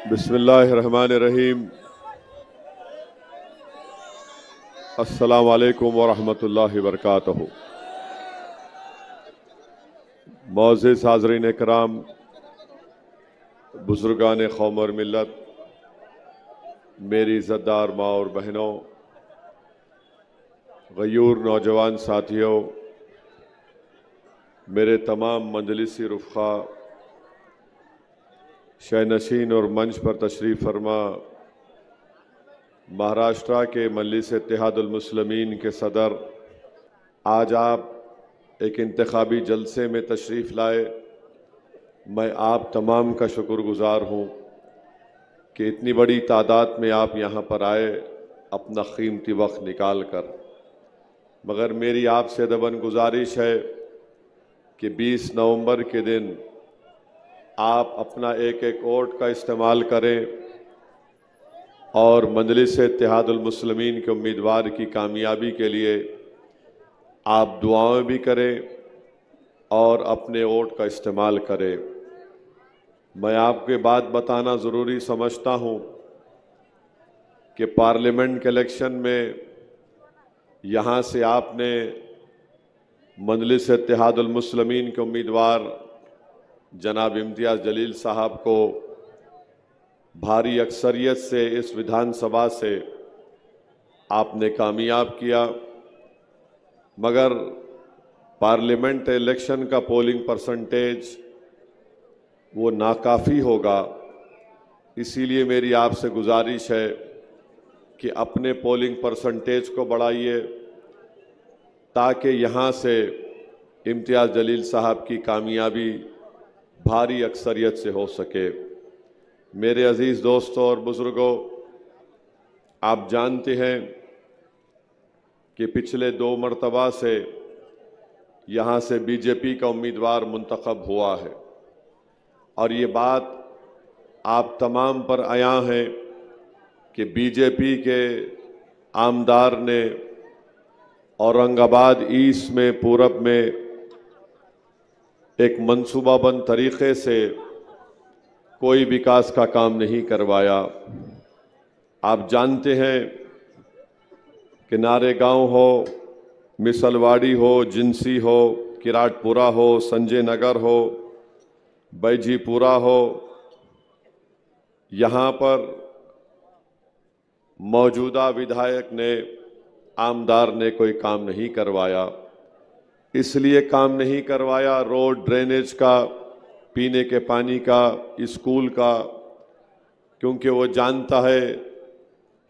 बिस्मिल्लाहिर्रहमानिर्रहीम। अस्सलामु अलैकुम वरहमतुल्लाहि वबरकातुहू। मोअज़्ज़िज़ हाज़रीन इकराम, बुज़ुर्गान कौम और मिल्लत, मेरी इज़्ज़तदार माँ और बहनों, गयूर नौजवान साथियों, मेरे तमाम मजलिसी रुफ़क़ा, शहनशीन और मंच पर तशरीफ़ फरमा महाराष्ट्र के मजलिस इत्तेहादुल मुस्लिमीन के सदर, आज आप एक इंतखाबी जलसे में तशरीफ़ लाए। मैं आप तमाम का शुक्रगुज़ार हूँ कि इतनी बड़ी तादाद में आप यहाँ पर आए अपना कीमती वक्त निकाल कर। मगर मेरी आपसे दबन गुजारिश है कि 20 नवंबर के दिन आप अपना एक एक वोट का इस्तेमाल करें और मजलिस इत्तेहादुल मुस्लिमीन के उम्मीदवार की कामयाबी के लिए आप दुआएं भी करें और अपने वोट का इस्तेमाल करें। मैं आपके बात बताना ज़रूरी समझता हूँ कि पार्लियामेंट के इलेक्शन में यहाँ से आपने मजलिस इत्तेहादुल मुस्लिमीन के उम्मीदवार जनाब इम्तियाज़ जलील साहब को भारी अक्सरियत से इस विधानसभा से आपने कामयाब किया। मगर पार्लियामेंट इलेक्शन का पोलिंग परसेंटेज वो नाकाफ़ी होगा। इसीलिए मेरी आपसे गुजारिश है कि अपने पोलिंग परसेंटेज को बढ़ाइए ताकि यहाँ से इम्तियाज़ जलील साहब की कामयाबी भारी अक्सरियत से हो सके। मेरे अजीज़ दोस्तों और बुज़ुर्गों, आप जानते हैं कि पिछले 2 मरतबा से यहाँ से बीजेपी का उम्मीदवार मुंतखब हुआ है और ये बात आप तमाम पर आया है कि बीजेपी के आमदार ने औरंगाबाद ईस्ट में पूरब में एक मंसूबाबंद तरीक़े से कोई विकास का काम नहीं करवाया। आप जानते हैं कि नारेगांव हो, मिसलवाड़ी हो, जिंसी हो, किराटपुरा हो, संजय नगर हो, बैजीपुरा हो, यहाँ पर मौजूदा विधायक ने, आमदार ने कोई काम नहीं करवाया। इसलिए काम नहीं करवाया रोड, ड्रेनेज का, पीने के पानी का, स्कूल का, क्योंकि वो जानता है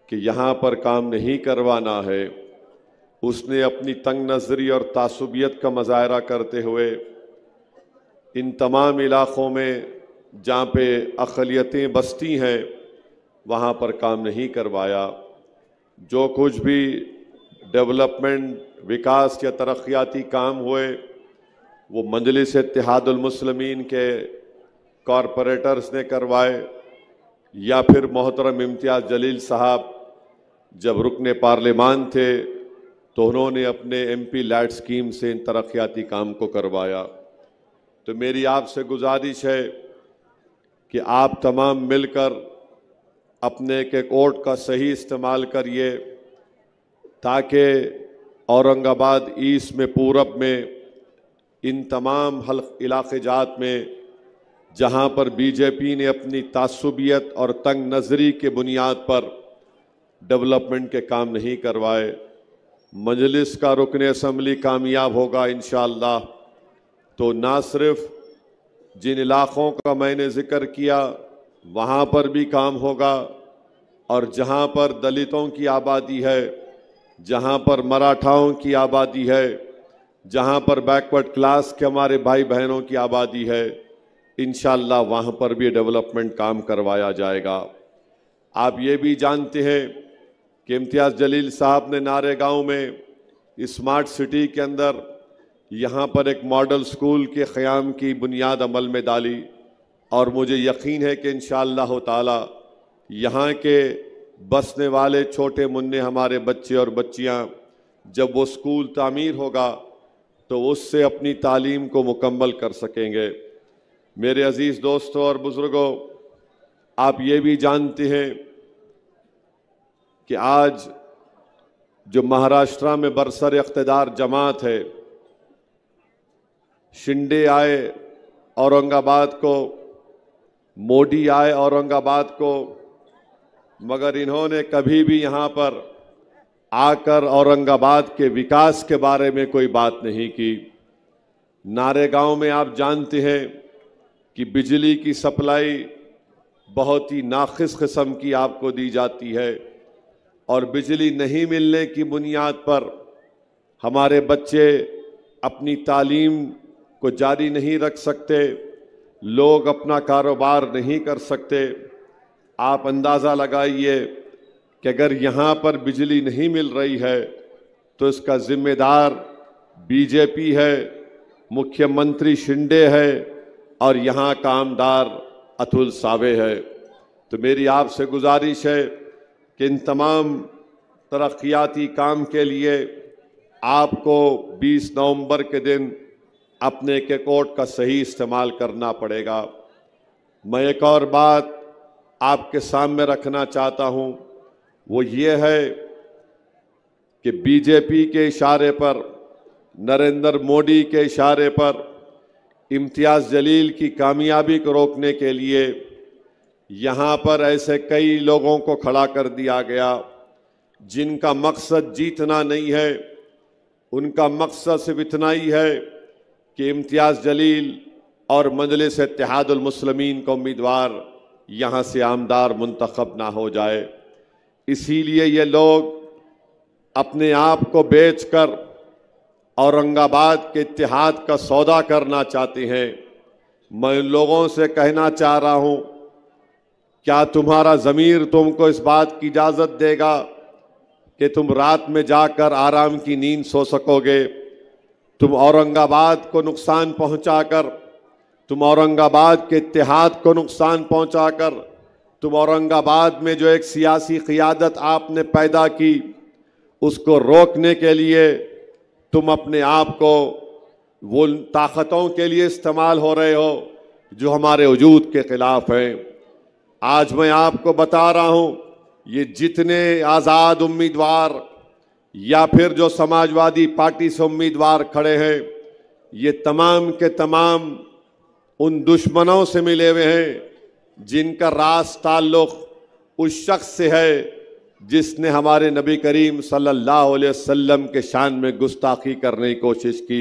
कि यहाँ पर काम नहीं करवाना है। उसने अपनी तंग नज़री और तासुबियत का मुजाहरा करते हुए इन तमाम इलाक़ों में जहाँ पे अक़लियतें बसती हैं वहाँ पर काम नहीं करवाया। जो कुछ भी डेवलपमेंट, विकास या तरक्याती काम हुए वो मजलिस इत्तेहादुल मुस्लिमीन के कॉरपोरेटर्स ने करवाए या फिर मोहतरम इम्तियाज़ जलील साहब जब रुकने पार्लियामान थे तो उन्होंने अपने MP लैट स्कीम से इन तरक्याती काम को करवाया। तो मेरी आपसे गुजारिश है कि आप तमाम मिलकर अपने एक एक वोट का सही इस्तेमाल करिए ताकि औरंगाबाद ईस्ट में, पूरब में, इन तमाम इलाक़े जात में जहाँ पर बीजेपी ने अपनी तासुबियत और तंग नज़री के बुनियाद पर डेवलपमेंट के काम नहीं करवाए, मजलिस का रुकन असम्बली कामयाब होगा इंशाअल्लाह। तो ना सिर्फ जिन इलाक़ों का मैंने ज़िक्र किया वहाँ पर भी काम होगा और जहाँ पर दलितों की आबादी है, जहाँ पर मराठाओं की आबादी है, जहाँ पर बैकवर्ड क्लास के हमारे भाई बहनों की आबादी है, इंशाअल्लाह वहाँ पर भी डेवलपमेंट काम करवाया जाएगा। आप ये भी जानते हैं कि इम्तियाज़ जलील साहब ने नारेगांव में स्मार्ट सिटी के अंदर यहाँ पर एक मॉडल स्कूल के क़याम की बुनियाद अमल में डाली और मुझे यकीन है कि इंशाअल्लाह ताला यहाँ के बसने वाले छोटे मुन्ने हमारे बच्चे और बच्चियाँ जब वो स्कूल तामीर होगा तो उससे अपनी तालीम को मुकम्मल कर सकेंगे। मेरे अजीज़ दोस्तों और बुज़ुर्गों, आप ये भी जानते हैं कि आज जो महाराष्ट्र में बरसर इख्तिदार जमात है, शिंदे आए औरंगाबाद को, मोदी आए औरंगाबाद को, मगर इन्होंने कभी भी यहाँ पर आकर औरंगाबाद के विकास के बारे में कोई बात नहीं की। नारेगांव में आप जानते हैं कि बिजली की सप्लाई बहुत ही नाक़िस किस्म की आपको दी जाती है और बिजली नहीं मिलने की बुनियाद पर हमारे बच्चे अपनी तालीम को जारी नहीं रख सकते, लोग अपना कारोबार नहीं कर सकते। आप अंदाज़ा लगाइए कि अगर यहाँ पर बिजली नहीं मिल रही है तो इसका जिम्मेदार बीजेपी है, मुख्यमंत्री शिंदे है और यहाँ का आमदार अतुल सावे है। तो मेरी आपसे गुजारिश है कि इन तमाम तरक्याती काम के लिए आपको 20 नवंबर के दिन अपने कोड का सही इस्तेमाल करना पड़ेगा। मैं एक और बात आपके सामने रखना चाहता हूं, वो ये है कि बीजेपी के इशारे पर, नरेंद्र मोदी के इशारे पर इम्तियाज़ जलील की कामयाबी को रोकने के लिए यहाँ पर ऐसे कई लोगों को खड़ा कर दिया गया जिनका मकसद जीतना नहीं है। उनका मकसद सिर्फ इतना ही है कि इम्तियाज़ जलील और मजलिस इत्तेहादुल मुस्लिमीन का उम्मीदवार यहाँ से आमदार मुंतखब ना हो जाए। इसीलिए ये लोग अपने आप को बेचकर औरंगाबाद के इत्तेहाद का सौदा करना चाहते हैं। मैं उन लोगों से कहना चाह रहा हूं, क्या तुम्हारा ज़मीर तुमको इस बात की इजाज़त देगा कि तुम रात में जाकर आराम की नींद सो सकोगे? तुम औरंगाबाद को नुकसान पहुंचाकर, तुम औरंगाबाद के इत्तेहाद को नुकसान पहुंचाकर, तुम औरंगाबाद में जो एक सियासी क़ियादत आपने पैदा की उसको रोकने के लिए तुम अपने आप को वो ताकतों के लिए इस्तेमाल हो रहे हो जो हमारे वजूद के ख़िलाफ़ हैं। आज मैं आपको बता रहा हूँ, ये जितने आज़ाद उम्मीदवार या फिर जो समाजवादी पार्टी से उम्मीदवार खड़े हैं, ये तमाम के तमाम उन दुश्मनों से मिले हुए हैं जिनका रास ताल्लुक़ उस शख्स से है जिसने हमारे नबी करीम सल्लल्लाहु अलैहि वसल्लम के शान में गुस्ताखी करने की कोशिश की।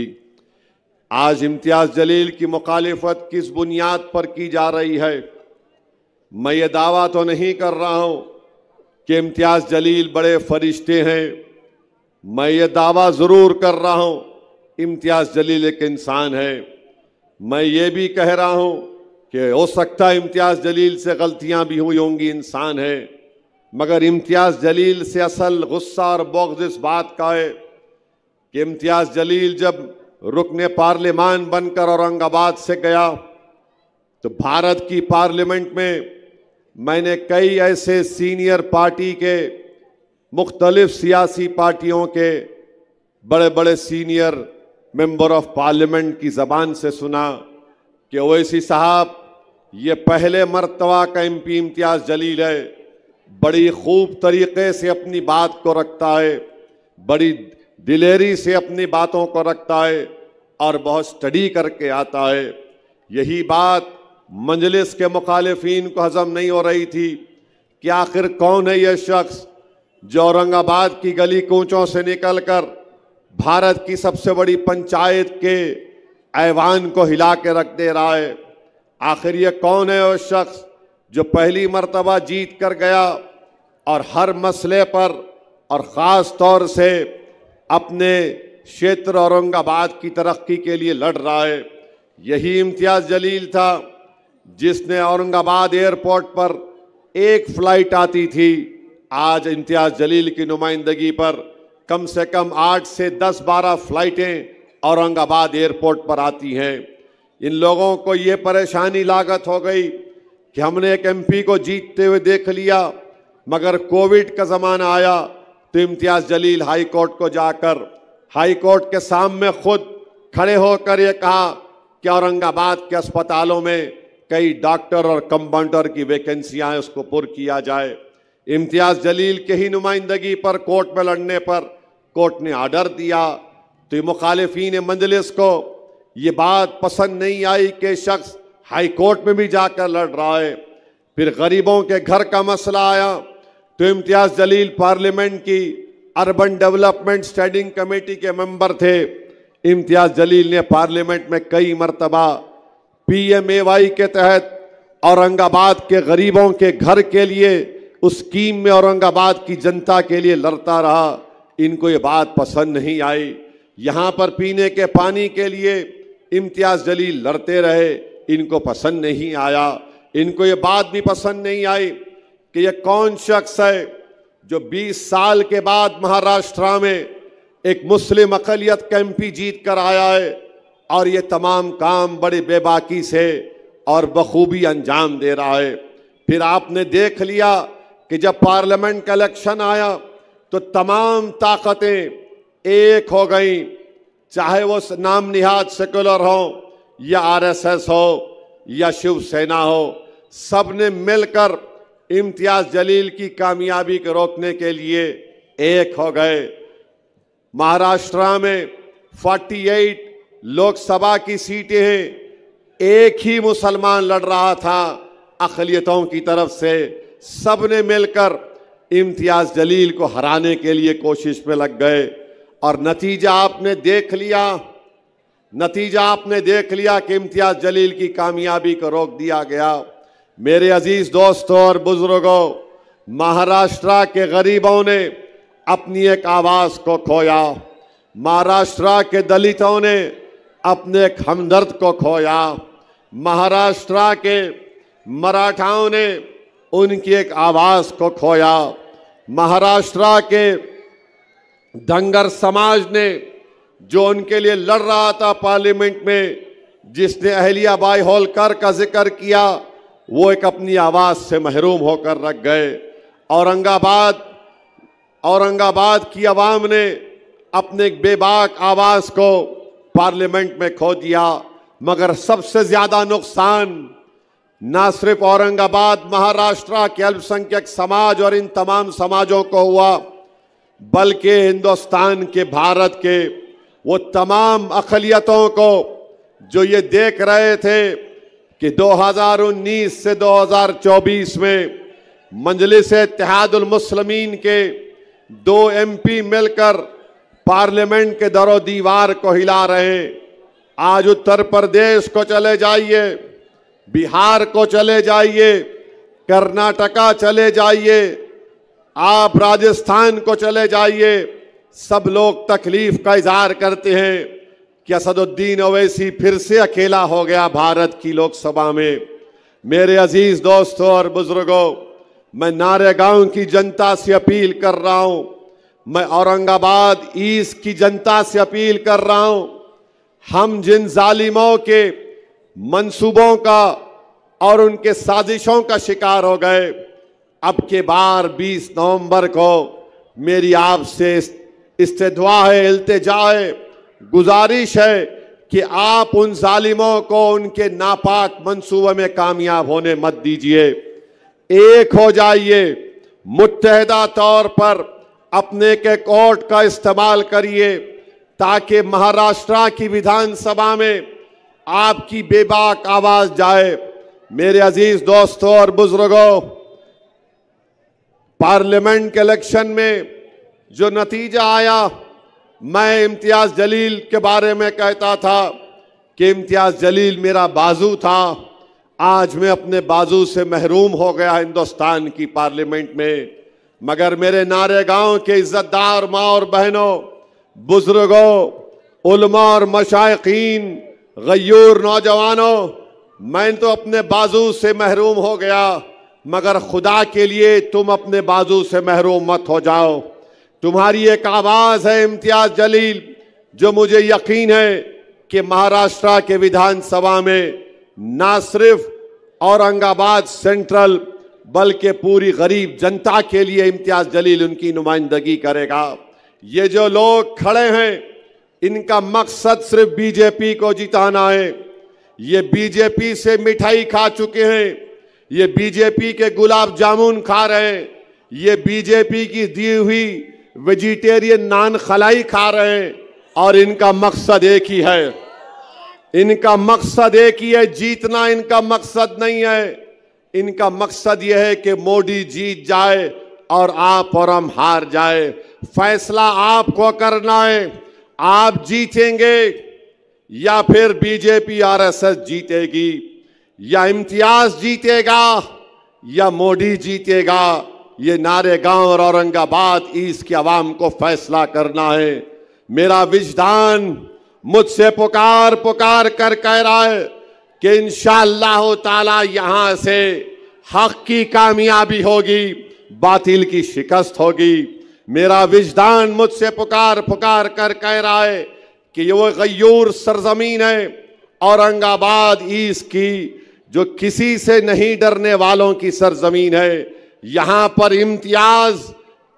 आज इम्तियाज़ जलील की मुखालिफत किस बुनियाद पर की जा रही है? मैं ये दावा तो नहीं कर रहा हूँ कि इम्तियाज़ जलील बड़े फरिश्ते हैं। मैं ये दावा ज़रूर कर रहा हूँ इम्तियाज़ जलील एक इंसान है। मैं ये भी कह रहा हूँ कि हो सकता है इम्तियाज़ जलील से गलतियाँ भी हुई होंगी, इंसान है, मगर इम्तियाज़ जलील से असल गुस्सा और बुग़्ज़ इस बात का है कि इम्तियाज़ जलील जब रुकने पार्लियामान बनकर औरंगाबाद से गया तो भारत की पार्लियामेंट में मैंने कई ऐसे सीनियर पार्टी के, मुख्तलिफ सियासी पार्टियों के बड़े बड़े सीनियर मेंबर ऑफ पार्लियामेंट की ज़बान से सुना कि ओवैसी साहब ये पहले मर्तबा का एमपी इम्तियाज़ जलील है, बड़ी खूब तरीक़े से अपनी बात को रखता है, बड़ी दिलेरी से अपनी बातों को रखता है और बहुत स्टडी करके आता है। यही बात मजलिस के मुखालिफिन को हज़म नहीं हो रही थी कि आखिर कौन है यह शख्स जो औरंगाबाद की गली कूचों से निकलकर भारत की सबसे बड़ी पंचायत के ऐवान को हिला के रख दे रहा है। आखिर ये कौन है वह शख्स जो पहली मर्तबा जीत कर गया और हर मसले पर और ख़ास तौर से अपने क्षेत्र औरंगाबाद की तरक्की के लिए लड़ रहा है। यही इम्तियाज़ जलील था जिसने औरंगाबाद एयरपोर्ट पर एक फ़्लाइट आती थी, आज इम्तियाज़ जलील की नुमाइंदगी पर कम से कम 8 से 10-12 फ़्लाइटें औरंगाबाद एयरपोर्ट पर आती हैं। इन लोगों को ये परेशानी लागत हो गई कि हमने एक एमपी को जीतते हुए देख लिया, मगर कोविड का ज़माना आया तो इम्तियाज़ जलील हाई कोर्ट को जाकर हाई कोर्ट के सामने खुद खड़े होकर ये कहा कि औरंगाबाद के अस्पतालों में कई डॉक्टर और कंपाउंडर की वैकेंसियां हैं उसको पुर किया जाए। इम्तियाज जलील के ही नुमाइंदगी पर कोर्ट में लड़ने पर कोर्ट ने आर्डर दिया, तो मुखालिफीन मजलिस को ये बात पसंद नहीं आई कि शख्स हाई कोर्ट में भी जाकर लड़ रहा है। फिर गरीबों के घर का मसला आया तो इम्तियाज जलील पार्लियामेंट की अर्बन डेवलपमेंट स्टैंडिंग कमेटी के मेंबर थे। इम्तियाज जलील ने पार्लियामेंट में कई मरतबा PMAY के तहत औरंगाबाद के गरीबों के घर के लिए उस स्कीम में औरंगाबाद की जनता के लिए लड़ता रहा। इनको ये बात पसंद नहीं आई। यहाँ पर पीने के पानी के लिए इम्तियाज जलील लड़ते रहे, इनको पसंद नहीं आया। इनको ये बात भी पसंद नहीं आई कि ये कौन शख्स है जो 20 साल के बाद महाराष्ट्र में एक मुस्लिम अक़लियत का MP जीत कर आया है और ये तमाम काम बड़ी बेबाकी से और बखूबी अंजाम दे रहा है। फिर आपने देख लिया कि जब पार्लियामेंट का इलेक्शन आया तो तमाम ताकतें एक हो गई, चाहे वो नाम निहाद सेकुलर हो या RSS हो या शिवसेना हो, सब ने मिलकर इम्तियाज जलील की कामयाबी को रोकने के लिए एक हो गए। महाराष्ट्र में 48 लोकसभा की सीटें हैं, एक ही मुसलमान लड़ रहा था अक़लियतों की तरफ से। सब ने मिलकर इम्तियाज जलील को हराने के लिए कोशिश में लग गए और नतीजा आपने देख लिया कि इम्तियाज जलील की कामयाबी को रोक दिया गया। मेरे अजीज दोस्तों और बुजुर्गों, महाराष्ट्र के गरीबों ने अपनी एक आवाज को खोया, महाराष्ट्र के दलितों ने अपने एक हमदर्द को खोया, महाराष्ट्र के मराठाओं ने उनकी एक आवाज को खोया, महाराष्ट्र के धंगर समाज ने जो उनके लिए लड़ रहा था पार्लियामेंट में, जिसने अहल्याबाई होलकर का जिक्र किया, वो एक अपनी आवाज से महरूम होकर रख गए। औरंगाबाद की आवाम ने अपने एक बेबाक आवाज को पार्लियामेंट में खो दिया। मगर सबसे ज्यादा नुकसान ना सिर्फ औरंगाबाद महाराष्ट्र के अल्पसंख्यक समाज और इन तमाम समाजों को हुआ, बल्कि हिंदुस्तान के, भारत के वो तमाम अक़लियतों को जो ये देख रहे थे कि 2019 से 2024 में मजलिस इत्तेहादुल मुस्लिमीन के 2 MP मिलकर पार्लियामेंट के दरो दीवार को हिला रहे हैं। आज उत्तर प्रदेश को चले जाइए, बिहार को चले जाइए, कर्नाटका चले जाइए, आप राजस्थान को चले जाइए, सब लोग तकलीफ का इजहार करते हैं कि असदुद्दीन ओवैसी फिर से अकेला हो गया भारत की लोकसभा में। मेरे अजीज दोस्तों और बुजुर्गों, मैं नारेगांव की जनता से अपील कर रहा हूं, मैं औरंगाबाद ईस्ट की जनता से अपील कर रहा हूं, हम जिन जालिमों के मंसूबों का और उनके साजिशों का शिकार हो गए, अब के बार 20 नवंबर को मेरी आपसे इस्तिदवा है, इल्तिजा है, गुजारिश है कि आप उन जालिमों को उनके नापाक मंसूबे में कामयाब होने मत दीजिए। एक हो जाइए, मुत्तहिदा तौर पर अपने के कोर्ट का इस्तेमाल करिए ताकि महाराष्ट्र की विधानसभा में आपकी बेबाक आवाज जाए। मेरे अजीज दोस्तों और बुजुर्गों, पार्लियामेंट के इलेक्शन में जो नतीजा आया, मैं इम्तियाज जलील के बारे में कहता था कि इम्तियाज जलील मेरा बाजू था, आज मैं अपने बाजू से महरूम हो गया हिंदुस्तान की पार्लियामेंट में। मगर मेरे नारेगांव के इज्जतदार माँ और बहनों, बुजुर्गों, उलमा और मशाइखीन, गयूर नौजवानों, मैं तो अपने बाजू से महरूम हो गया, मगर खुदा के लिए तुम अपने बाजू से महरूम मत हो जाओ। तुम्हारी एक आवाज है इम्तियाज जलील, जो मुझे यकीन है कि महाराष्ट्र के विधानसभा में ना सिर्फ औरंगाबाद सेंट्रल बल्कि पूरी गरीब जनता के लिए इम्तियाज जलील उनकी नुमाइंदगी करेगा। ये जो लोग खड़े हैं, इनका मकसद सिर्फ बीजेपी को जिताना है, ये बीजेपी से मिठाई खा चुके हैं, ये बीजेपी के गुलाब जामुन खा रहे हैं, ये बीजेपी की दी हुई वेजिटेरियन नान खलाई खा रहे हैं। और इनका मकसद एक ही है, इनका मकसद एक ही है, जीतना इनका मकसद नहीं है। इनका मकसद यह है कि मोदी जीत जाए और आप और हम हार जाए। फैसला आपको करना है, आप जीतेंगे या फिर बीजेपी आरएसएस जीतेगी, या इम्तियाज जीतेगा या मोदी जीतेगा। ये नारेगांव और औरंगाबाद ईस्ट की आवाम को फैसला करना है। मेरा विजदान मुझसे पुकार पुकार कर कह रहा है कि इंशाअल्लाह ताला यहां से हक की कामयाबी होगी, बातिल की शिकस्त होगी। मेरा विजदान मुझसे पुकार पुकार कर कह रहा है कि ये वो गयूर सरजमीन है औरंगाबाद ईस्ट की, जो किसी से नहीं डरने वालों की सरजमीन है। यहां पर इम्तियाज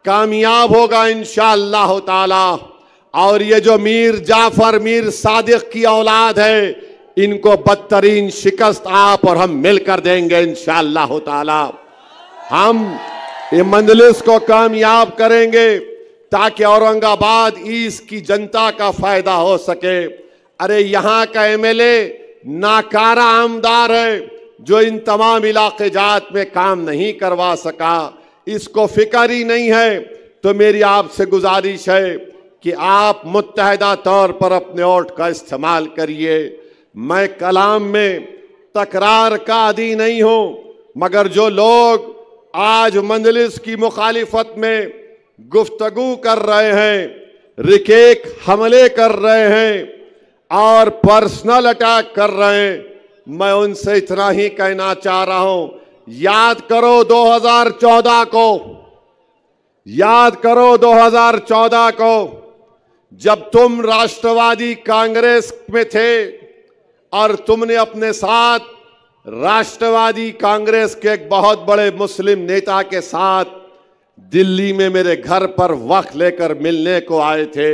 कामयाब होगा इंशाअल्लाह ताला। और ये जो मीर जाफर मीर सादिक की औलाद है, इनको बदतरीन शिकस्त आप और हम मिलकर देंगे इंशाअल्लाह ताला। हम ये मंजलिस को कामयाब करेंगे ताकि औरंगाबाद ईस्ट की जनता का फायदा हो सके। अरे यहाँ का एमएलए नाकारा आमदार है जो इन तमाम इलाके जात में काम नहीं करवा सका, इसको फिक्र ही नहीं है। तो मेरी आपसे गुजारिश है कि आप मुत्तहदा तौर पर अपने वोट का इस्तेमाल करिए। मैं कलाम में तकरार का आदी नहीं हूँ, मगर जो लोग आज मंजलिस की मुखालिफत में गुफ्तगू कर रहे हैं, रिकेक हमले कर रहे हैं और पर्सनल अटैक कर रहे हैं, मैं उनसे इतना ही कहना चाह रहा हूं, याद करो 2014 को, याद करो 2014 को, जब तुम राष्ट्रवादी कांग्रेस में थे और तुमने अपने साथ राष्ट्रवादी कांग्रेस के एक बहुत बड़े मुस्लिम नेता के साथ दिल्ली में मेरे घर पर वक्त लेकर मिलने को आए थे।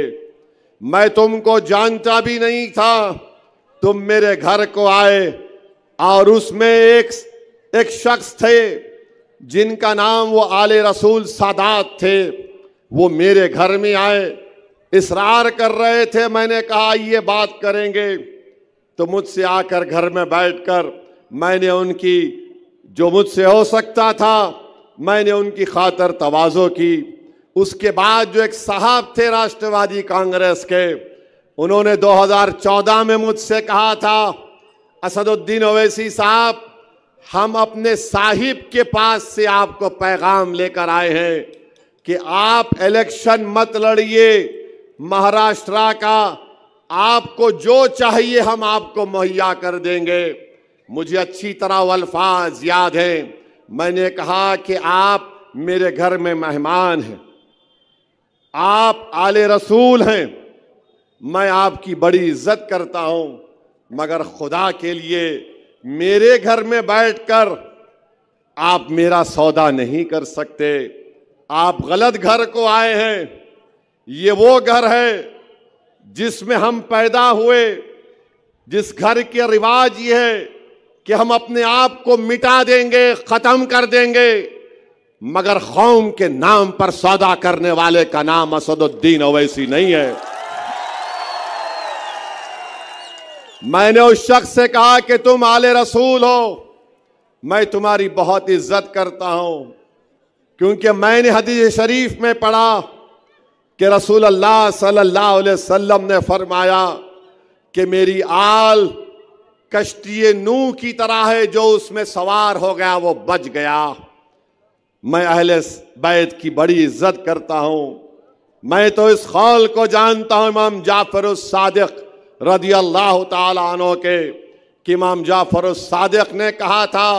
मैं तुमको जानता भी नहीं था, तुम मेरे घर को आए और उसमें एक शख्स थे जिनका नाम वो आले रसूल सादात थे। वो मेरे घर में आए, इसरार कर रहे थे। मैंने कहा ये बात करेंगे, तो मुझसे आकर घर में बैठकर मैंने उनकी, जो मुझसे हो सकता था, मैंने उनकी खातर तवाज़ो की। उसके बाद जो एक साहब थे राष्ट्रवादी कांग्रेस के, उन्होंने 2014 में मुझसे कहा था, असदुद्दीन ओवैसी साहब, हम अपने साहिब के पास से आपको पैगाम लेकर आए हैं कि आप इलेक्शन मत लड़िए महाराष्ट्र का, आपको जो चाहिए हम आपको मुहैया कर देंगे। मुझे अच्छी तरह वो अल्फाज याद हैं। मैंने कहा कि आप मेरे घर में मेहमान हैं, आप आले रसूल हैं, मैं आपकी बड़ी इज्जत करता हूं, मगर खुदा के लिए मेरे घर में बैठकर आप मेरा सौदा नहीं कर सकते। आप गलत घर को आए हैं। ये वो घर है जिसमें हम पैदा हुए, जिस घर के रिवाज ये है कि हम अपने आप को मिटा देंगे, खत्म कर देंगे, मगर कौम के नाम पर सौदा करने वाले का नाम असदुद्दीन ओवैसी नहीं है। मैंने उस शख्स से कहा कि तुम आले रसूल हो, मैं तुम्हारी बहुत इज्जत करता हूं, क्योंकि मैंने हदीस शरीफ में पढ़ा कि रसूल अल्लाह सल्लल्लाहु अलैहि वसल्लम ने फरमाया कि मेरी आल कश्ती नूह की तरह है, जो उसमें सवार हो गया वो बच गया। मैं अहले बैत की बड़ी इज्जत करता हूं। मैं तो इस कौल को जानता हूं इमाम जाफर सादिक रदी अल्लाह ताला अन्हु के, कि इमाम जाफर सादिक ने कहा था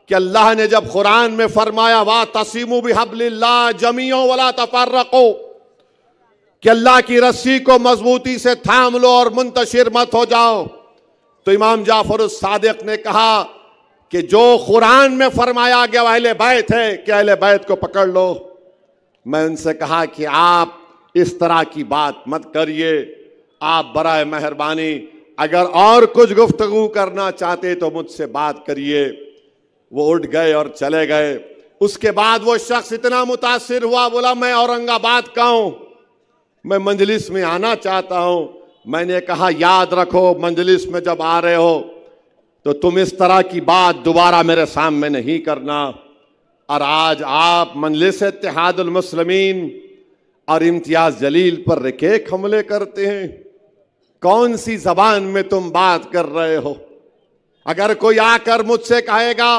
कि अल्लाह ने जब कुरान में फरमाया वा तसीमु बिहब्लिल्लाह जमीओ वला तफर्रको, कि अल्लाह की रस्सी को मजबूती से थाम लो और मुंतशिर मत हो जाओ, तो इमाम जाफर सादिक ने कहा कि जो कुरान में फरमाया गया अहले बैत है, कि अहले बैत को पकड़ लो। मैं उनसे कहा कि आप इस तरह की बात मत करिए, आप बराए मेहरबानी अगर और कुछ गुफ्तगू करना चाहते तो मुझसे बात करिए। वो उठ गए और चले गए। उसके बाद वो शख्स इतना मुतासिर हुआ, बोला मैं औरंगाबाद का हूं, मैं मंजलिस में आना चाहता हूं। मैंने कहा याद रखो, मंजलिस में जब आ रहे हो तो तुम इस तरह की बात दोबारा मेरे सामने नहीं करना। और आज आप मजलिस इत्तेहादुल मुस्लिमीन और इम्तियाज जलील पर रकेक हमले करते हैं। कौन सी जबान में तुम बात कर रहे हो? अगर कोई आकर मुझसे कहेगा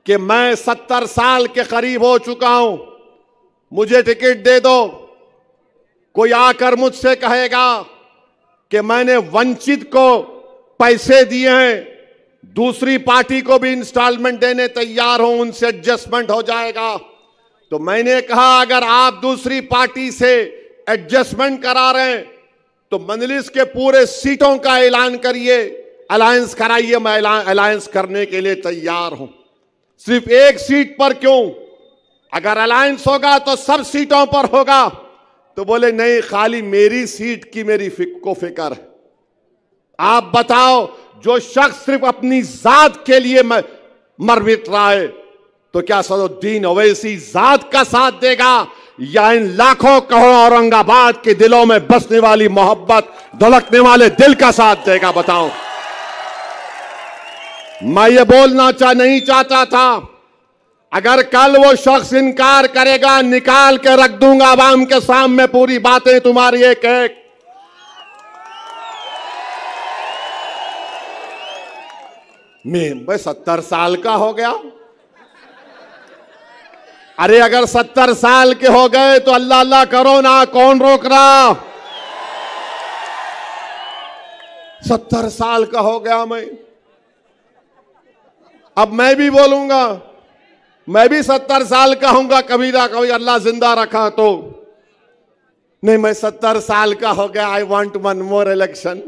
कि मैं 70 साल के करीब हो चुका हूं, मुझे टिकट दे दो, कोई आकर मुझसे कहेगा कि मैंने वंचित को पैसे दिए हैं, दूसरी पार्टी को भी इंस्टॉलमेंट देने तैयार हूं, उनसे एडजस्टमेंट हो जाएगा, तो मैंने कहा अगर आप दूसरी पार्टी से एडजस्टमेंट करा रहे हैं तो मजलिस के पूरे सीटों का ऐलान करिए, अलायंस कराइए, मैं अलायंस करने के लिए तैयार हूं। सिर्फ एक सीट पर क्यों? अगर अलायंस होगा तो सब सीटों पर होगा। तो बोले नहीं, खाली मेरी सीट की मेरी को फिक्र है। आप बताओ, जो शख्स सिर्फ अपनी जात के लिए मर मिट रहा है, तो क्या सदुद्दीन ओवैसी जात का साथ देगा या इन लाखों करोड़ों औरंगाबाद के दिलों में बसने वाली मोहब्बत, धड़कने वाले दिल का साथ देगा? बताओ। मैं ये बोलना नहीं चाहता था, अगर कल वो शख्स इनकार करेगा, निकाल के रख दूंगा आवाम के सामने पूरी बातें तुम्हारी एक एक। मैं 70 साल का हो गया। अरे अगर 70 साल के हो गए तो अल्लाह अल्लाह करो ना, कौन रोक रहा? 70 साल का हो गया मैं। अब मैं भी बोलूंगा, मैं भी 70 साल का हूंगा कभी ना कभी, अल्लाह जिंदा रखा तो। नहीं, मैं 70 साल का हो गया, I want one more election.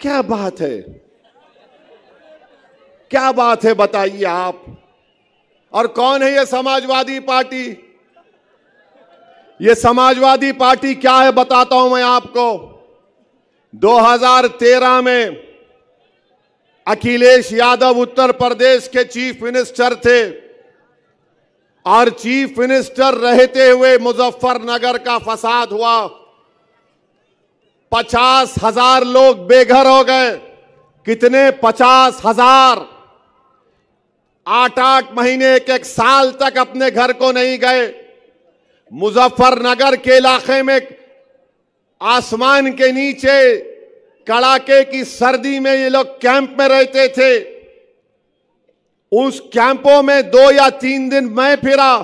क्या बात है, क्या बात है, बताइए आप। और कौन है ये समाजवादी पार्टी? ये समाजवादी पार्टी क्या है बताता हूं मैं आपको। 2013 में अखिलेश यादव उत्तर प्रदेश के चीफ मिनिस्टर थे और चीफ मिनिस्टर रहते हुए मुजफ्फरनगर का फसाद हुआ। 50,000 लोग बेघर हो गए। कितने? 50,000। 8-8 महीने, एक साल तक अपने घर को नहीं गए। मुजफ्फरनगर के इलाके में आसमान के नीचे कड़ाके की सर्दी में ये लोग कैंप में रहते थे। उस कैंपों में 2 या 3 दिन मैं फिरा।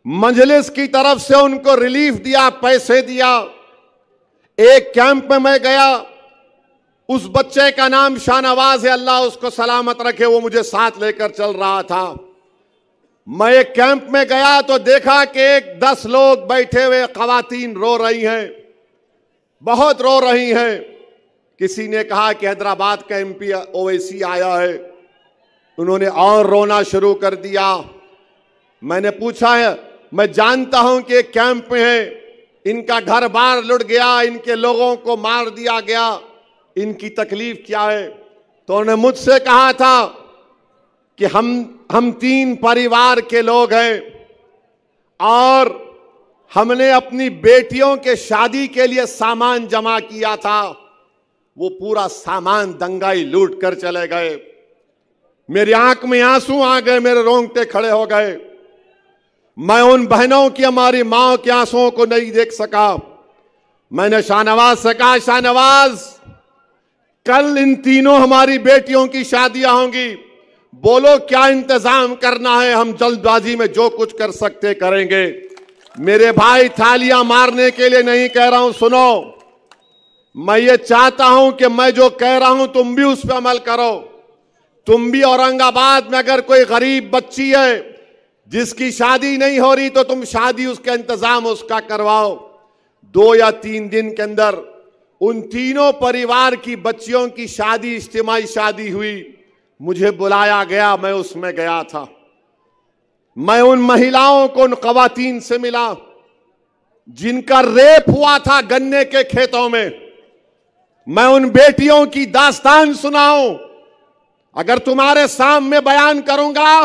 मजलिस की तरफ से उनको रिलीफ दिया, पैसे दिया। एक कैंप में मैं गया, उस बच्चे का नाम शाहनवाज है, अल्लाह उसको सलामत रखे, वो मुझे साथ लेकर चल रहा था। मैं एक कैंप में गया तो देखा कि 10 लोग बैठे हुए, खवातीन रो रही हैं, बहुत रो रही हैं। किसी ने कहा कि हैदराबाद का एमपी ओवैसी आया है, उन्होंने और रोना शुरू कर दिया। मैंने पूछा है, मैं जानता हूं कि एक कैंप में है, इनका घर बार लुट गया, इनके लोगों को मार दिया गया, इनकी तकलीफ क्या है? तो उन्होंने मुझसे कहा था कि हम 3 परिवार के लोग हैं और हमने अपनी बेटियों के शादी के लिए सामान जमा किया था, वो पूरा सामान दंगाई लूट कर चले गए। मेरी आंख में आंसू आ गए, मेरे रोंगटे खड़े हो गए। मैं उन बहनों की, हमारी मां के आंसुओं को नहीं देख सका। मैंने शाहनवाज से कहा, शाहनवाज कल इन तीनों हमारी बेटियों की शादियां होंगी, बोलो क्या इंतजाम करना है, हम जल्दबाजी में जो कुछ कर सकते करेंगे। मेरे भाई, थालियां मारने के लिए नहीं कह रहा हूं, सुनो, मैं ये चाहता हूं कि मैं जो कह रहा हूं तुम भी उस पर अमल करो। तुम भी औरंगाबाद में अगर कोई गरीब बच्ची है जिसकी शादी नहीं हो रही तो तुम शादी, उसका इंतजाम उसका करवाओ। 2 या 3 दिन के अंदर उन तीनों परिवार की बच्चियों की शादी, इज्तिमाई शादी हुई। मुझे बुलाया गया, मैं उसमें गया था। मैं उन महिलाओं को, उन खवातीन से मिला। जिनका रेप हुआ था गन्ने के खेतों में, मैं उन बेटियों की दास्तान सुनाऊं? अगर तुम्हारे सामने बयान करूंगा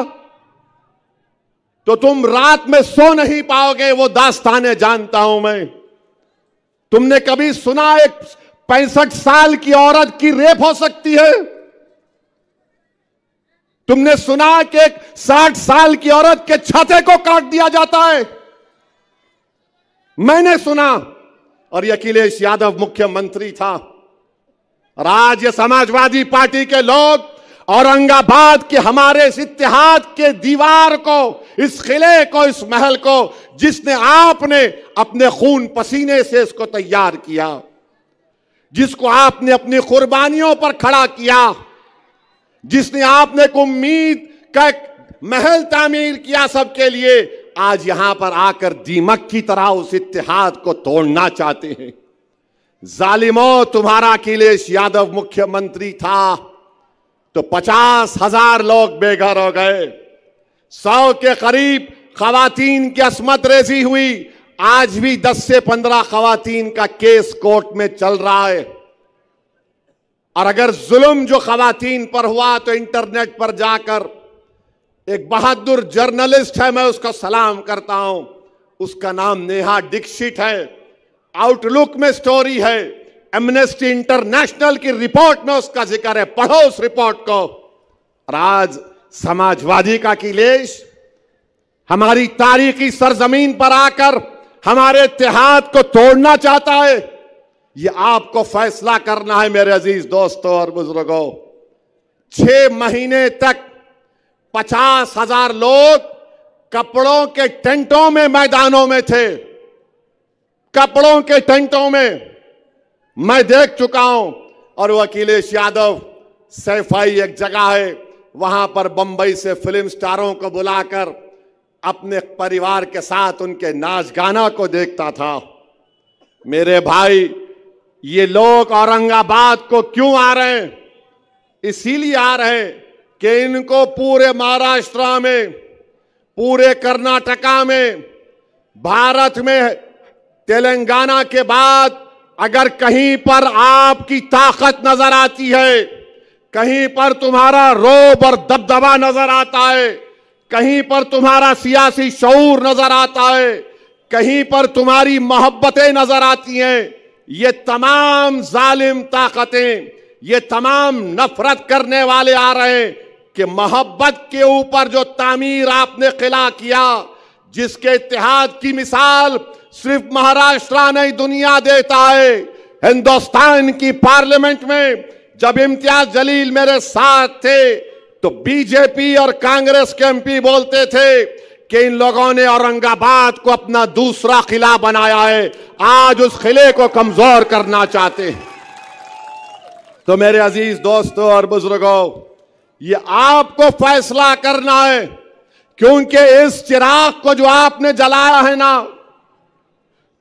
तो तुम रात में सो नहीं पाओगे। वो दास्तानें जानता हूं मैं। तुमने कभी सुना एक 65 साल की औरत की रेप हो सकती है? तुमने सुना कि एक 60 साल की औरत के छाते को काट दिया जाता है? मैंने सुना। और ये अखिलेश यादव मुख्यमंत्री था। और आज ये समाजवादी पार्टी के लोग औरंगाबाद के हमारे इस इत्तेहाद के दीवार को, इस किले को, इस महल को, जिसने आपने अपने खून पसीने से इसको तैयार किया, जिसको आपने अपनी कुर्बानियों पर खड़ा किया, जिसने आपने एक उम्मीद का एक महल तामीर किया सबके लिए, आज यहां पर आकर दीमक की तरह उस इत्तेहाद को तोड़ना चाहते हैं। जालिमों, तुम्हारा अखिलेश यादव मुख्यमंत्री था तो 50,000 लोग बेघर हो गए, 100 के करीब खवातीन की अस्मत रेजी हुई। आज भी 10 से 15 खवातीन का केस कोर्ट में चल रहा है। और अगर जुल्म जो खवातीन पर हुआ तो इंटरनेट पर जाकर एक बहादुर जर्नलिस्ट है, मैं उसका सलाम करता हूं, उसका नाम नेहा दीक्षित है। आउटलुक में स्टोरी है, एमनेस्टी इंटरनेशनल की रिपोर्ट में उसका जिक्र है, पढ़ो उस रिपोर्ट को। और आज समाजवादी का अखिलेश हमारी तारीखी सरजमीन पर आकर हमारे इत्तेहाद को तोड़ना चाहता है। ये आपको फैसला करना है मेरे अजीज दोस्तों और बुजुर्गों। 6 महीने तक 50,000 लोग कपड़ों के टेंटों में मैदानों में थे। कपड़ों के टेंटों में मैं देख चुका हूं। और वो अखिलेश यादव सैफाई एक जगह है, वहां पर बंबई से फिल्म स्टारों को बुलाकर अपने परिवार के साथ उनके नाच गाना को देखता था। मेरे भाई, ये लोग औरंगाबाद को क्यों आ रहे हैं? इसीलिए आ रहे हैं कि इनको पूरे महाराष्ट्र में, पूरे कर्नाटका में, भारत में तेलंगाना के बाद अगर कहीं पर आपकी ताकत नजर आती है, कहीं पर तुम्हारा रोब और दबदबा नजर आता है, कहीं पर तुम्हारा सियासी शऊर नजर आता है, कहीं पर तुम्हारी मोहब्बतें नजर आती हैं, ये तमाम जालिम ताकतें, ये तमाम नफरत करने वाले आ रहे हैं कि मोहब्बत के ऊपर जो तामीर आपने किला किया, जिसके इत्तेहाद की मिसाल सिर्फ महाराष्ट्र नहीं दुनिया देता है। हिंदुस्तान की पार्लियामेंट में जब इम्तियाज जलील मेरे साथ थे तो बीजेपी और कांग्रेस के एमपी बोलते थे कि इन लोगों ने औरंगाबाद को अपना दूसरा किला बनाया है, आज उस किले को कमजोर करना चाहते हैं। तो मेरे अजीज दोस्तों और बुजुर्गों, ये आपको फैसला करना है, क्योंकि इस चिराग को जो आपने जलाया है ना,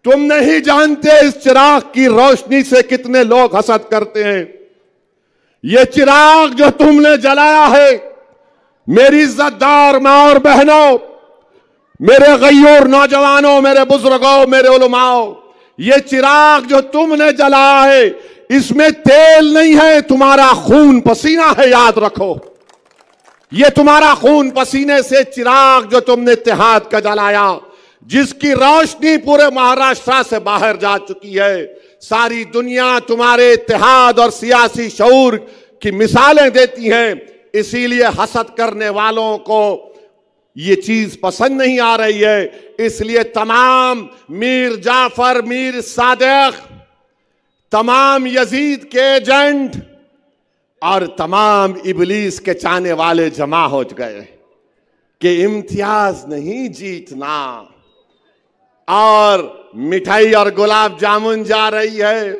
तुम नहीं जानते इस चिराग की रोशनी से कितने लोग हसद करते हैं। ये चिराग जो तुमने जलाया है, मेरी इज्जतदार मां और बहनों, मेरे गय्यूर नौजवानों, मेरे बुजुर्गों, मेरे उलमाओं, ये चिराग जो तुमने जलाया है, इसमें तेल नहीं है, तुम्हारा खून पसीना है, याद रखो। ये तुम्हारा खून पसीने से चिराग जो तुमने इत्तेहाद का जलाया, जिसकी रोशनी पूरे महाराष्ट्र से बाहर जा चुकी है। सारी दुनिया तुम्हारे इत्तेहाद और सियासी शऊर की मिसालें देती हैं। इसीलिए हसद करने वालों को ये चीज पसंद नहीं आ रही है। इसलिए तमाम मीर जाफर, मीर सादिक, तमाम यजीद के एजेंट और तमाम इबलीस के चाहने वाले जमा हो गए कि इम्तियाज नहीं जीतना, और मिठाई और गुलाब जामुन जा रही है।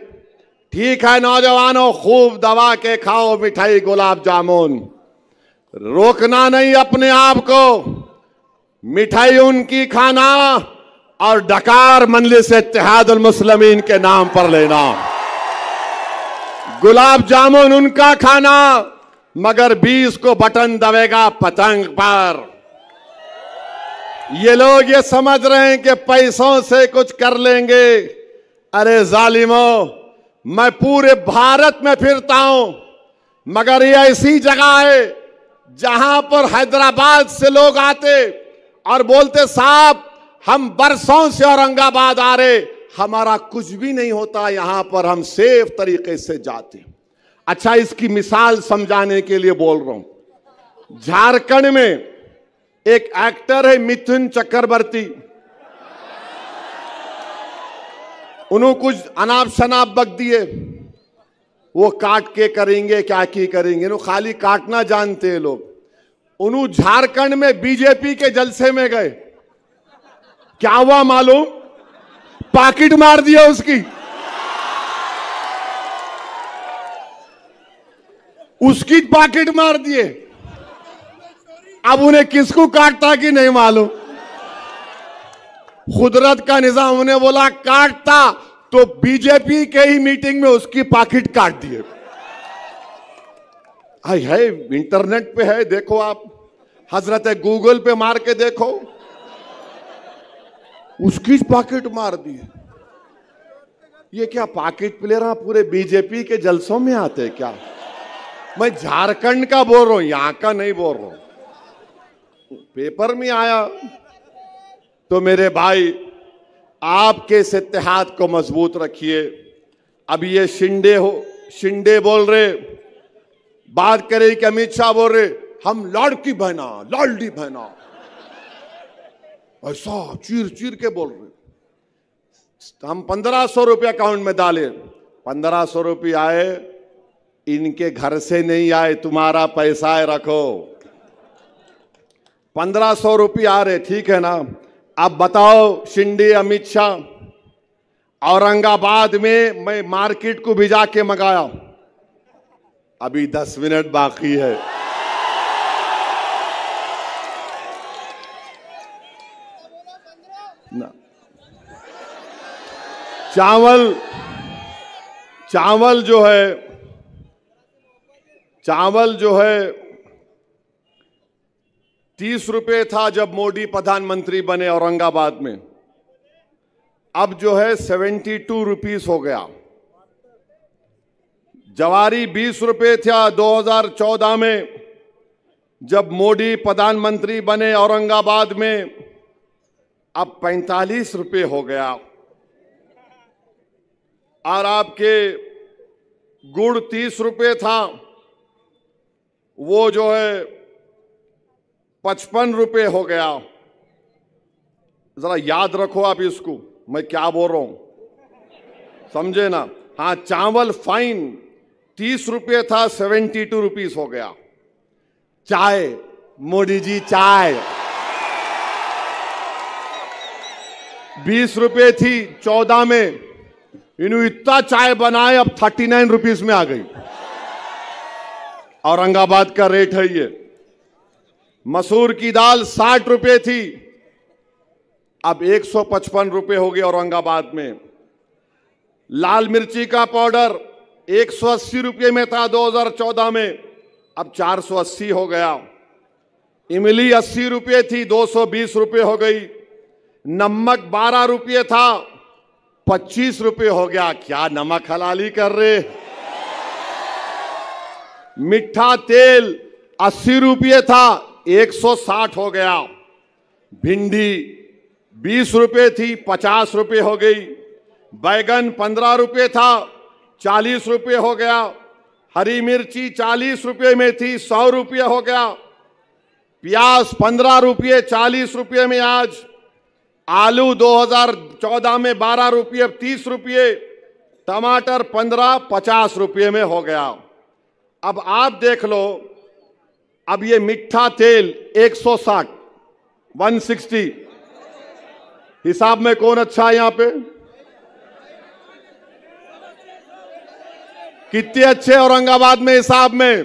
ठीक है नौजवानों, खूब दबा के खाओ मिठाई गुलाब जामुन, रोकना नहीं अपने आप को। मिठाई उनकी खाना और डकार मजलिस इत्तेहादुल मुस्लिमीन के नाम पर लेना। गुलाब जामुन उनका खाना, मगर 20 को बटन दबेगा पतंग पर। ये लोग ये समझ रहे हैं कि पैसों से कुछ कर लेंगे। अरे जालिमों, मैं पूरे भारत में फिरता हूं, मगर ये ऐसी जगह है जहां पर हैदराबाद से लोग आते और बोलते साहब हम बरसों से औरंगाबाद आ रहे, हमारा कुछ भी नहीं होता, यहां पर हम सेफ तरीके से जाते। अच्छा, इसकी मिसाल समझाने के लिए बोल रहा हूं। झारखंड में एक एक्टर है मिथुन चक्रवर्ती, उन्होंने कुछ अनाप शनाप बक दिए, वो काट के करेंगे क्या की करेंगे, वो खाली काटना जानते हैं लोग। उन्होंने झारखंड में बीजेपी के जलसे में गए, क्या हुआ मालूम? पॉकेट मार दिया उसकी, उसकी पॉकेट मार दिए। अब उन्हें किसको काटता कि नहीं मालूम, कुदरत का निजाम। उन्हें बोला काटता तो बीजेपी के ही मीटिंग में उसकी पॉकेट काट दिए। है इंटरनेट पे है, देखो आप, हजरत गूगल पे मार के देखो, उसकी पॉकेट मार दी। ये क्या पॉकेट प्लेयर पूरे बीजेपी के जलसों में आते हैं क्या? मैं झारखंड का बोल रहा हूं, यहां का नहीं बोल रहा हूं। पेपर में आया तो मेरे भाई आपके इस इत्तेहाद को मजबूत रखिए। अब ये शिंदे बोल रहे, बात करे कि अमित शाह बोल रहे हम लाडकी बहना लाडली बहना, ऐसा चीर चीर के बोल रहे। हम 1500 रुपये अकाउंट में डाले, 1500 रुपये आए, इनके घर से नहीं आए, तुम्हारा पैसा है रखो। 1500 रुपये आ रहे, ठीक है ना। अब बताओ शिंदे अमित शाह, औरंगाबाद में मैं मार्केट को भी जाके मंगाया, अभी 10 मिनट बाकी है। ना चावल जो है 30 रुपए था जब मोदी प्रधानमंत्री बने औरंगाबाद में, अब जो है 72 रुपीस हो गया। जवारी 20 रुपए था 2014 में जब मोदी प्रधानमंत्री बने औरंगाबाद में, अब 45 रुपए हो गया। और आपके गुड़ 30 रुपए था, वो जो है 55 रुपए हो गया। जरा याद रखो आप इसको, मैं क्या बोल रहा हूं, समझे ना। हाँ, चावल फाइन 30 रुपए था, 72 रुपीस हो गया। चाय, मोदी जी चाय 20 रुपए थी 14 में, इन्होंने इतना चाय बनाए अब 39 रुपीस में आ गई। औरंगाबाद का रेट है ये। मसूर की दाल 60 रुपए थी, अब 155 रुपए हो गई औरंगाबाद में। लाल मिर्ची का पाउडर 180 रुपये में था 2014 में, अब 480 हो गया। इमली 80 रुपये थी, 220 रुपये हो गई। नमक 12 रुपये था, 25 रुपये हो गया। क्या नमक हलाली कर रहे। मीठा तेल 80 रुपये था, 160 हो गया। भिंडी 20 रुपये थी, 50 रुपये हो गई। बैगन 15 रुपये था, 40 रुपये हो गया। हरी मिर्ची 40 रुपये में थी, 100 रुपये हो गया। प्याज 15 रुपये, 40 रुपये में आज। आलू 2014 में 12 रुपये, अब 30 रुपये। टमाटर 15, 50 रुपये में हो गया। अब आप देख लो, अब ये मीठा तेल 160, 160 हिसाब में कौन अच्छा है यहां पे? कितने अच्छे औरंगाबाद में हिसाब में?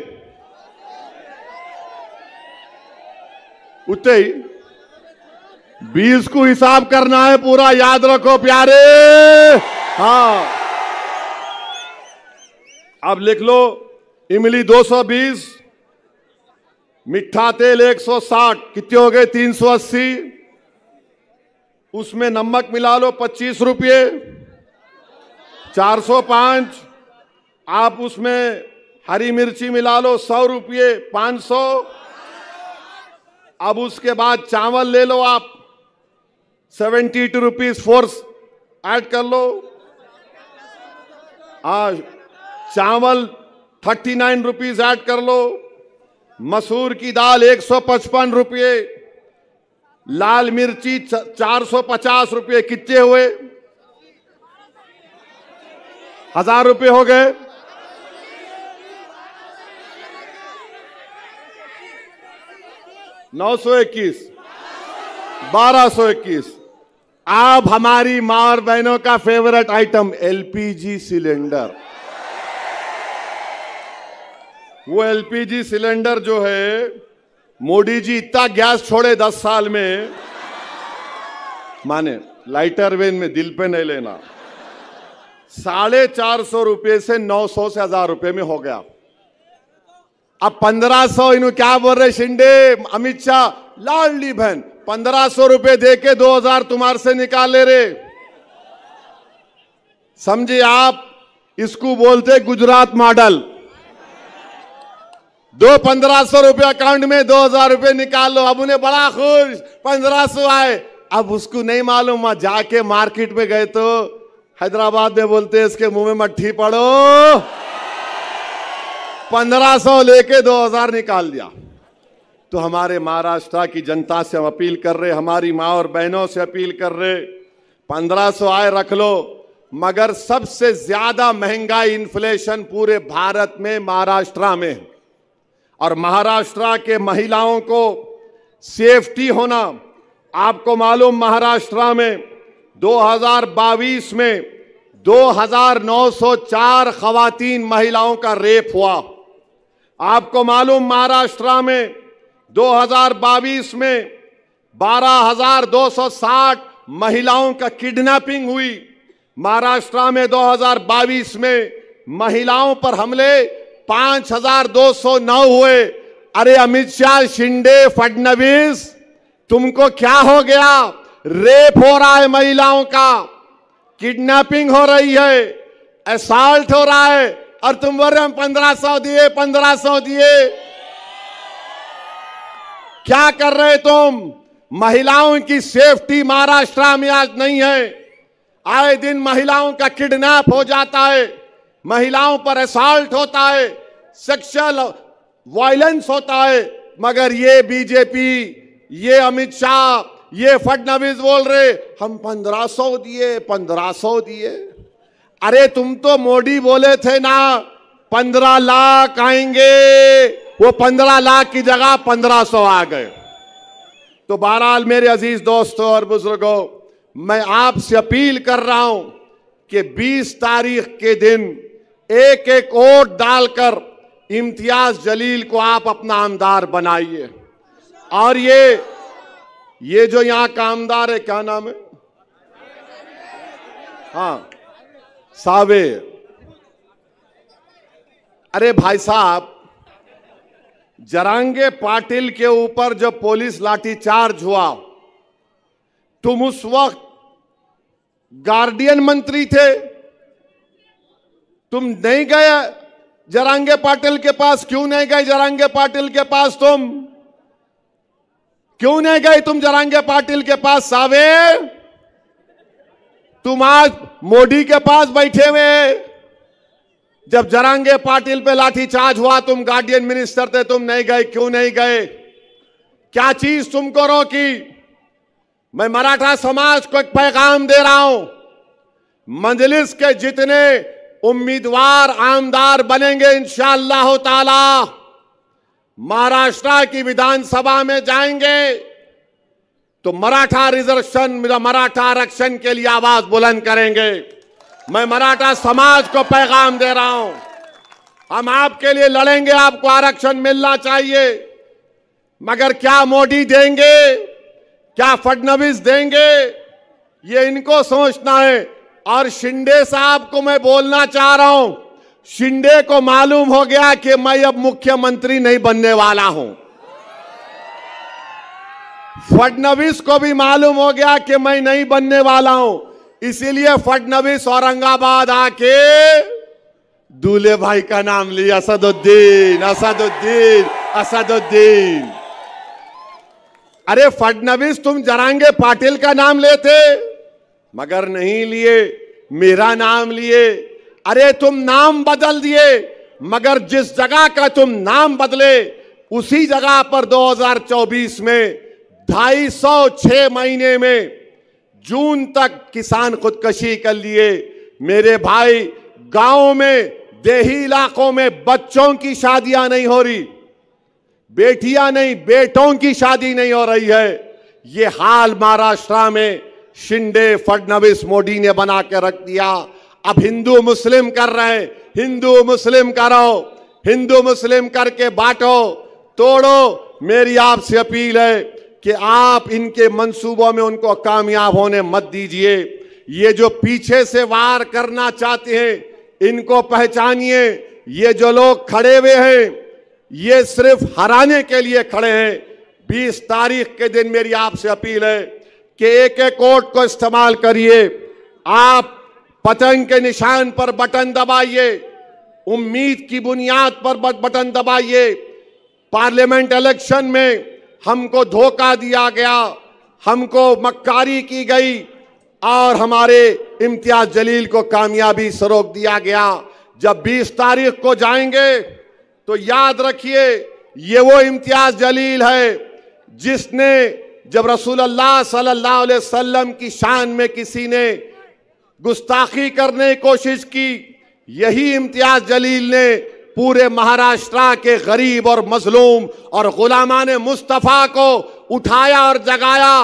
उतने ही 20 को हिसाब करना है पूरा, याद रखो प्यारे। हाँ, अब लिख लो, इमली 220, मीठा तेल 160, कितने हो गए? 380। उसमें नमक मिला लो 25 रुपये, 405। आप उसमें हरी मिर्ची मिला लो 100 रुपये, 500। अब उसके बाद चावल ले लो आप 72 रुपीज फोर्स ऐड कर लो। चावल 39 रुपीज ऐड कर लो। मसूर की दाल 155 रुपये, लाल मिर्ची 450 रुपये। कितने हुए? 1000 रुपये हो गए। 921, 1221। अब हमारी मां और बहनों का फेवरेट आइटम एलपीजी सिलेंडर। वो एलपीजी सिलेंडर जो है, मोदी जी इतना गैस छोड़े 10 साल में, माने लाइटर वेन में दिल पे नहीं लेना, 450 रुपये से 900 से 1000 रुपये में हो गया। अब 1500 इन्हों क्या बोल रहे शिंदे, अमित शाह, लाडली बहन 1500 रुपये दे के 2000 तुम्हारे से निकाल ले रहे। समझे आप? इसको बोलते गुजरात मॉडल। 1500 रुपये अकाउंट में 2000 रुपये निकाल लो। अब उन्हें बड़ा खुश, 1500 आए। अब उसको नहीं मालूम, वहां जाके मार्केट में गए तो हैदराबाद में बोलते इसके मुंह में मट्ठी पड़ो, 1500 लेके 2000 निकाल दिया। तो हमारे महाराष्ट्र की जनता से हम अपील कर रहे, हमारी माँ और बहनों से अपील कर रहे, 1500 आए रख लो, मगर सबसे ज्यादा महंगाई इन्फ्लेशन पूरे भारत में महाराष्ट्र में है। और महाराष्ट्र के महिलाओं को सेफ्टी होना, आपको मालूम महाराष्ट्र में 2022 में 2904 खवातीन महिलाओं का रेप हुआ। आपको मालूम महाराष्ट्र में 2022 में 12,260 महिलाओं का किडनैपिंग हुई। महाराष्ट्र में 2022 में महिलाओं पर हमले 5,209 हुए। अरे अमित शाह, शिंदे, फडणवीस, तुमको क्या हो गया? रेप हो रहा है महिलाओं का, किडनैपिंग हो रही है, असॉल्ट हो रहा है, और तुम बोल रहे हम 1500 दिए, 1500 दिए। क्या कर रहे तुम? महिलाओं की सेफ्टी महाराष्ट्र में आज नहीं है। आए दिन महिलाओं का किडनैप हो जाता है, महिलाओं पर असॉल्ट होता है, सेक्सुअल वायलेंस होता है, मगर ये बीजेपी, ये अमित शाह, ये फडणवीस बोल रहे हम 1500 दिए, 1500 दिए। अरे तुम तो मोदी बोले थे ना 15 लाख आएंगे, वो 15 लाख की जगह 1500 आ गए। तो बहरहाल मेरे अजीज दोस्तों और बुजुर्गों, मैं आपसे अपील कर रहा हूं कि 20 तारीख के दिन एक एक वोट डालकर इम्तियाज जलील को आप अपना आमदार बनाइए। और ये जो यहां का आमदार है, क्या नाम है? हाँ, सावे। अरे भाई साहब, जरांगे पाटिल के ऊपर जब पुलिस लाठीचार्ज हुआ, तुम उस वक्त गार्डियन मंत्री थे, तुम नहीं गए जरांगे पाटिल के पास? क्यों नहीं गए जरांगे पाटिल के पास? तुम क्यों नहीं गए तुम जरांगे पाटिल के पास? सावे, तुम आज मोदी के पास बैठे हुए, जब जरांगे पाटिल पे लाठीचार्ज हुआ तुम गार्डियन मिनिस्टर थे, तुम नहीं गए। क्यों नहीं गए? क्या चीज तुमको रोकी? मैं मराठा समाज को एक पैगाम दे रहा हूं, मजलिस के जितने उम्मीदवार आमदार बनेंगे इंशाअल्लाह ताला, महाराष्ट्र की विधानसभा में जाएंगे तो मराठा रिजर्वेशन, मराठा आरक्षण के लिए आवाज बुलंद करेंगे। मैं मराठा समाज को पैगाम दे रहा हूं, हम आपके लिए लड़ेंगे, आपको आरक्षण मिलना चाहिए। मगर क्या मोदी देंगे, क्या फडणवीस देंगे, ये इनको सोचना है। और शिंदे साहब को मैं बोलना चाह रहा हूं, शिंदे को मालूम हो गया कि मैं अब मुख्यमंत्री नहीं बनने वाला हूं। फडणवीस को भी मालूम हो गया कि मैं नहीं बनने वाला हूं, इसीलिए फडणवीस औरंगाबाद आके दूल्हे भाई का नाम लिया, असदुद्दीन असदुद्दीन असदुद्दीन। अरे फडणवीस तुम जरांगे पाटिल का नाम लेते, मगर नहीं लिए, मेरा नाम लिए। अरे तुम नाम बदल दिए, मगर जिस जगह का तुम नाम बदले उसी जगह पर 2024 में 256 महीने में जून तक किसान खुदकशी कर लिए। मेरे भाई, गांव में, देही इलाकों में बच्चों की शादियां नहीं हो रही, बेटियां नहीं बेटों की शादी नहीं हो रही है। ये हाल महाराष्ट्र में शिंदे, फडणवीस, मोदी ने बना के रख दिया। अब हिंदू मुस्लिम कर रहे हैं, हिंदू मुस्लिम करो, हिंदू मुस्लिम करके बांटो, तोड़ो। मेरी आपसे अपील है कि आप इनके मंसूबों में उनको कामयाब होने मत दीजिए। ये जो पीछे से वार करना चाहते हैं, इनको पहचानिए। ये जो लोग खड़े हुए हैं, ये सिर्फ हराने के लिए खड़े हैं। 20 तारीख के दिन मेरी आपसे अपील है कि एक एक वोट को इस्तेमाल करिए। आप पतंग के निशान पर बटन दबाइए, उम्मीद की बुनियाद पर बटन दबाइए। पार्लियामेंट इलेक्शन में हमको धोखा दिया गया, हमको मक्कारी की गई और हमारे इम्तियाज जलील को कामयाबी से रोक दिया गया। जब 20 तारीख को जाएंगे तो याद रखिए, ये वो इम्तियाज जलील है जिसने जब रसूलुल्लाह सल्लल्लाहु अलैहि वसल्लम की शान में किसी ने गुस्ताखी करने की कोशिश की, यही इम्तियाज जलील ने पूरे महाराष्ट्र के गरीब और मजलूम और गुलामान मुस्तफा को उठाया और जगाया,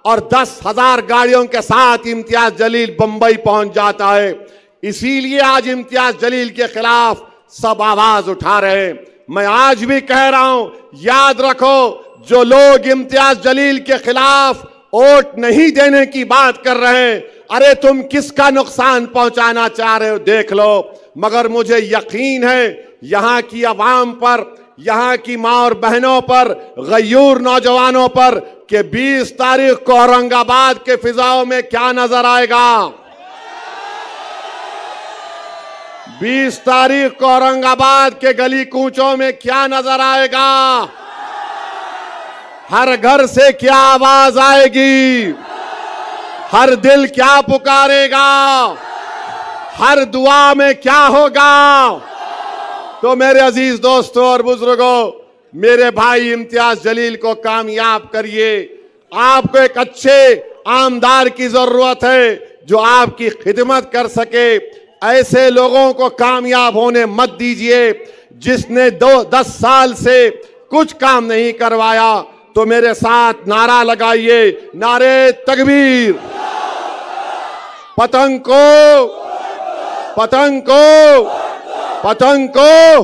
और 10,000 गाड़ियों के साथ इम्तियाज जलील बंबई पहुंच जाता है। इसीलिए आज इम्तियाज जलील के खिलाफ सब आवाज उठा रहे हैं। मैं आज भी कह रहा हूं, याद रखो, जो लोग इम्तियाज जलील के खिलाफ वोट नहीं देने की बात कर रहे हैं, अरे तुम किसका नुकसान पहुंचाना चाह रहे हो देख लो। मगर मुझे यकीन है यहां की आवाम पर, यहां की मां और बहनों पर, गयूर नौजवानों पर कि 20 तारीख को औरंगाबाद के फिजाओं में क्या नजर आएगा। 20 तारीख को औरंगाबाद के गली कूचों में क्या नजर आएगा। हर घर से क्या आवाज आएगी, हर दिल क्या पुकारेगा, हर दुआ में क्या होगा। तो मेरे अजीज दोस्तों और बुजुर्गों, मेरे भाई इम्तियाज जलील को कामयाब करिए। आपको एक अच्छे आमदार की जरूरत है जो आपकी खिदमत कर सके। ऐसे लोगों को कामयाब होने मत दीजिए। जिसने 10 साल से कुछ काम नहीं करवाया, तो मेरे साथ नारा लगाइए, नारे तकबीर। पतंग को, पतंग को, पतंग को,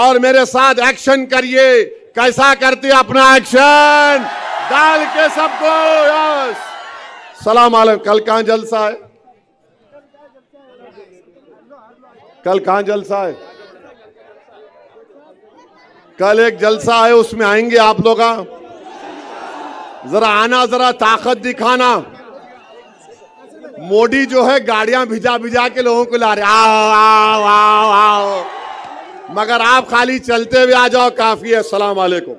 और मेरे साथ एक्शन करिए। कैसा करते अपना एक्शन डाल के सबको। यस, सलाम अलैकुम। कल कहां जलसा है? कल कहां जलसा है? कल एक जलसा है, उसमें आएंगे आप लोग। जरा आना, जरा ताकत दिखाना। मोदी जो है गाड़ियां भिजा भिजा के लोगों को ला रहे, आओ आओ आओ आओ, मगर आप खाली चलते हुए आ जाओ, काफी है। अस्सलाम वालेकुम।